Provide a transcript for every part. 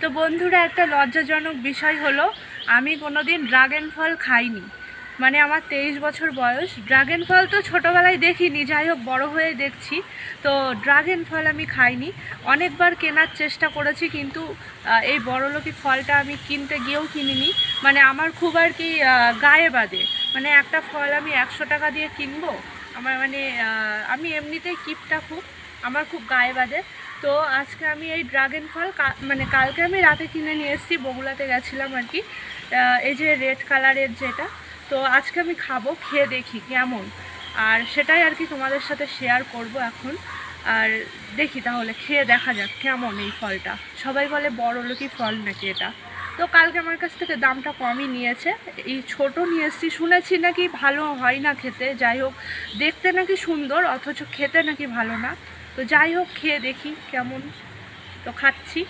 তো বন্ধুরা, একটা লজ্জাজনক বিষয় হলো আমি কোনোদিন ড্রাগন ফল খাইনি। মানে আমার 23 বছর বয়স। ড্রাগন ফল তো ছোটোবেলায় দেখিনি, যাই হোক বড়ো হয়ে দেখছি। তো ড্রাগন ফল আমি খাইনি। অনেকবার কেনার চেষ্টা করেছি, কিন্তু এই বড়লোকি ফলটা আমি কিনতে গিয়েও কিনিনি। মানে আমার খুব আর কি গায়ে বাঁধে। মানে একটা ফল আমি 100 টাকা দিয়ে কিনবো, আমার মানে আমি এমনিতেই কিপটা খুব, আমার খুব গায়ে বাঁধে। তো আজকে আমি এই ড্রাগন ফল মানে কালকে আমি রাতে কিনে নিয়ে এসেছি, বগুলাতে গেছিলাম আর কি। এই যে রেড কালারের যেটা, তো আজকে আমি খাবো, খেয়ে দেখি কেমন। আর সেটাই আর কি তোমাদের সাথে শেয়ার করব এখন। আর দেখি তাহলে খেয়ে দেখা যাক কেমন এই ফলটা। সবাই বলে বড়লোকি ফল নাকি এটা। তো কালকে আমার কাছ থেকে দামটা কমই নিয়েছে। এই ছোটো নিয়ে এসেছি, শুনেছি নাকি ভালো হয় না খেতে। যাই হোক, দেখতে নাকি সুন্দর, অথচ খেতে নাকি ভালো না। তো যাই হোক, খেয়ে দেখি কেমন। তো খাচ্ছি।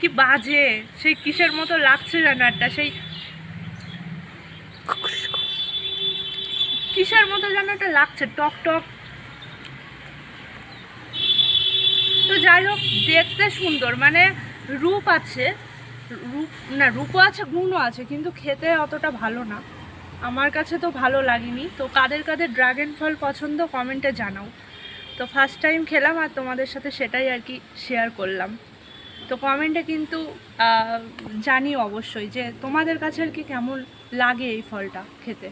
কি বাজে, সেই কিসের মতো লাগছে যেন একটা, সেই কিসের মতো যেন একটা লাগছে, টক টক। তো যাই হোক, দেখতে সুন্দর, মানে রূপ আছে, রূপ না, রূপও আছে, গুণও আছে, কিন্তু খেতে অতটা ভালো না। আমার কাছে তো ভালো লাগেনি। তো কাদের কাদের ড্রাগন ফল পছন্দ কমেন্টে জানাও। তো ফার্স্ট টাইম খেলাম, আর তোমাদের সাথে সেটাই আর কি শেয়ার করলাম। তো কমেন্টে কিন্তু জানিও অবশ্যই যে তোমাদের কাছে আর কি কেমন লাগে এই ফলটা খেতে।